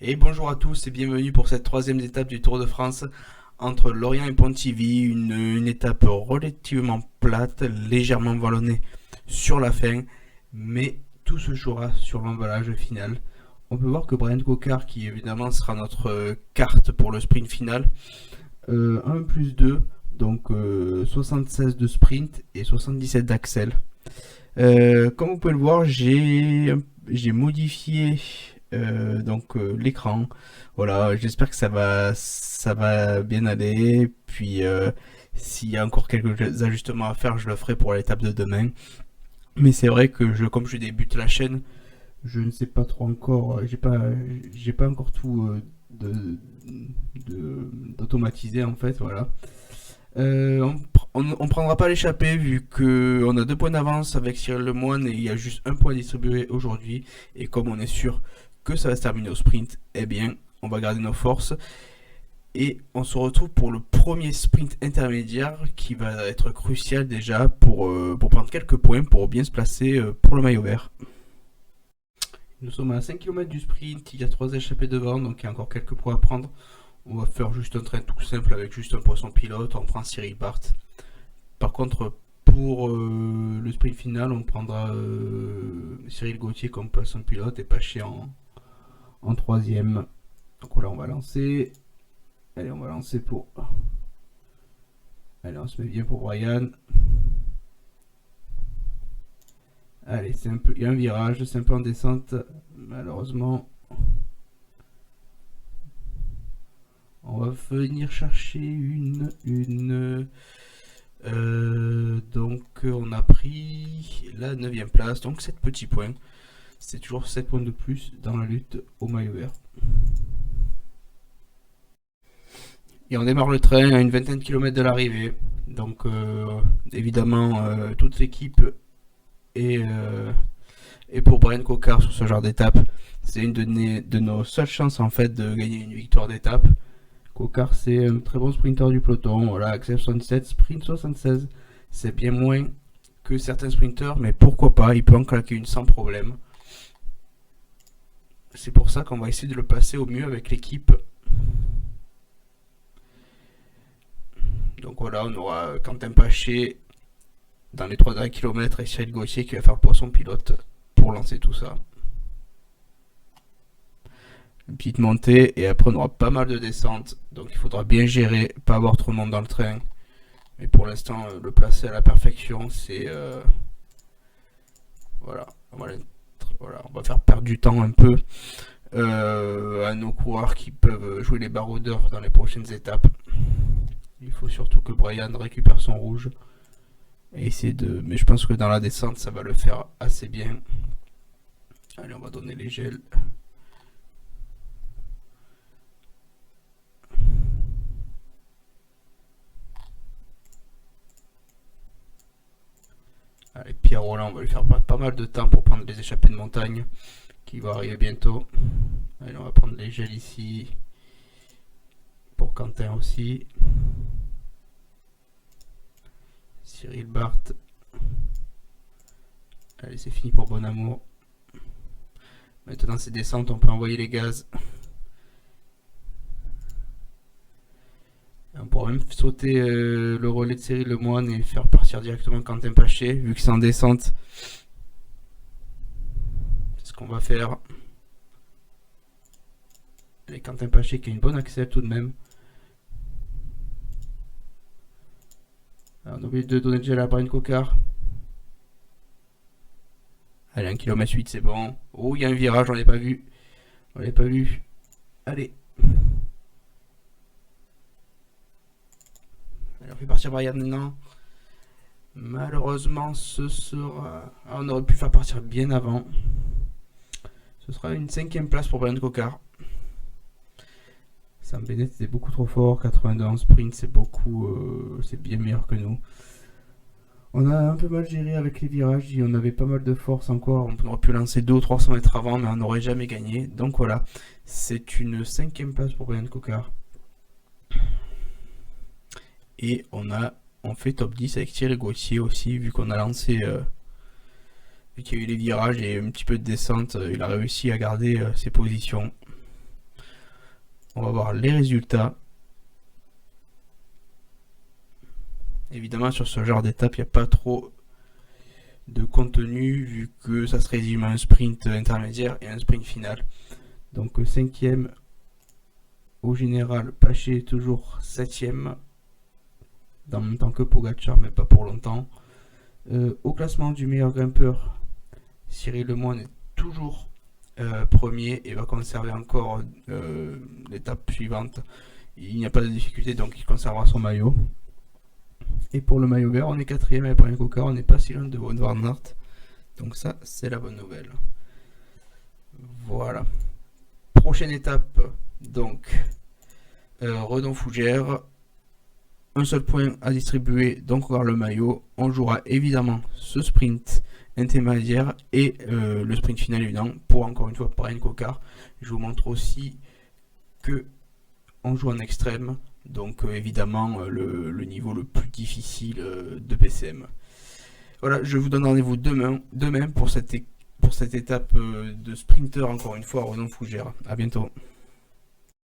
Et bonjour à tous et bienvenue pour cette troisième étape du Tour de France entre Lorient et Pontivy, une étape relativement plate, légèrement vallonnée sur la fin, mais tout se jouera sur l'emballage final. On peut voir que Brian Cocard, qui évidemment sera notre carte pour le sprint final, 1 plus 2, donc 76 de sprint et 77 d'axel. Comme vous pouvez le voir, j'ai modifié l'écran. Voilà, j'espère que ça va bien aller. Puis s'il y a encore quelques ajustements à faire, je le ferai pour l'étape de demain. Mais c'est vrai que comme je débute la chaîne, je ne sais pas trop encore. J'ai pas encore tout d'automatiser en fait. Voilà. On prendra pas l'échappée vu qu'on a 2 points d'avance avec Cyril Lemoine et il y a juste un point distribué aujourd'hui. Et comme on est sûr que ça va se terminer au sprint, eh bien, on va garder nos forces. Et on se retrouve pour le premier sprint intermédiaire qui va être crucial déjà pour prendre quelques points pour bien se placer pour le maillot vert. Nous sommes à 5 km du sprint, il y a 3 échappées devant, donc il y a encore quelques points à prendre. On va faire juste un train tout simple avec juste un poisson pilote, on prend Cyril Barth. Par contre, pour le sprint final, on prendra Cyril Gauthier comme poisson pilote et Paché en troisième. Donc voilà, on va lancer. Allez, on va lancer pour... Allez, on se met bien pour Brian. Allez, il y a un virage, c'est un peu en descente, malheureusement. On va venir chercher donc on a pris la 9ème place, donc 7 petits points. C'est toujours 7 points de plus dans la lutte au maillot vert. Et on démarre le train à une vingtaine de kilomètres de l'arrivée. Donc évidemment toute l'équipe est pour Brian Cocard sur ce genre d'étape. C'est une de nos seules chances en fait de gagner une victoire d'étape. Cocard c'est un très bon sprinter du peloton. Voilà, Axel 77, sprint 76. C'est bien moins que certains sprinters, mais pourquoi pas, il peut en claquer une sans problème. C'est pour ça qu'on va essayer de le passer au mieux avec l'équipe. Donc voilà, on aura Quentin Paché dans les 3 derniers kilomètres et Cyril Gauthier qui va faire poisson pilote pour lancer tout ça. Une petite montée et après on aura pas mal de descentes. Donc il faudra bien gérer, pas avoir trop de monde dans le train. Mais pour l'instant, le placer à la perfection, c'est... voilà, on va faire perdre du temps un peu à nos coureurs qui peuvent jouer les baroudeurs dans les prochaines étapes. Il faut surtout que Brian récupère son rouge. Et essayer de... Mais je pense que dans la descente, ça va le faire assez bien. Allez, on va donner les gels. Allez, Pierre Roland, on va lui faire pas mal de temps pour prendre les échappées de montagne qui va arriver bientôt. Allez, on va prendre les gels ici. Pour Quentin aussi. Cyril Barth. Allez, c'est fini pour Bon Amour. Maintenant, ces descentes, on peut envoyer les gaz. On pourra même sauter le relais de Cyril Lemoine et faire partir directement Quentin Paché, vu que c'est en descente. C'est ce qu'on va faire. Allez, Quentin Paché qui a une bonne accès tout de même. Alors, on a oublié de donner de gel à Brian Cocard. Allez, 1 km 8, c'est bon. Oh, il y a un virage, on l'avait pas vu. On l'avait pas vu. Allez. Allez, on fait partir Brian maintenant. Malheureusement, ce sera... Ah, on aurait pu faire partir bien avant. Ce sera une 5ème place pour Brian Cocard. Sam Bennett c'est beaucoup trop fort, 82 en sprint c'est beaucoup, c'est bien meilleur que nous. On a un peu mal géré avec les virages, on avait pas mal de force encore, on aurait pu lancer 200 ou 300 mètres avant mais on n'aurait jamais gagné. Donc voilà, c'est une 5ème place pour Brian Cocard. Et on fait top 10 avec Thierry Gauthier aussi, vu qu'on a lancé, vu qu'il y a eu les virages et un petit peu de descente, il a réussi à garder ses positions. On va voir les résultats. Évidemment, sur ce genre d'étape, il n'y a pas trop de contenu vu que ça se résume à un sprint intermédiaire et un sprint final. Donc 5e au général, Paché est toujours 7e dans le même temps que Pogacar, mais pas pour longtemps. Au classement du meilleur grimpeur, Cyril Lemoine est toujours premier et va conserver encore l'étape suivante. Il n'y a pas de difficulté, donc il conservera son maillot. Et pour le maillot vert, on est 4e avec Brian Coca, on n'est pas si loin de Wout van Aert. Donc ça, c'est la bonne nouvelle. Voilà. Prochaine étape, donc Redon-Fougères. Un seul point à distribuer, donc on aura le maillot. On jouera évidemment ce sprint intermédiaire et le sprint final évidemment pour encore une fois Brian Coca. Je vous montre aussi que on joue en extrême, donc évidemment le niveau le plus difficile de PCM. Voilà, je vous donne rendez-vous demain pour cette étape de sprinter encore une fois à Redon-Fougères. A bientôt.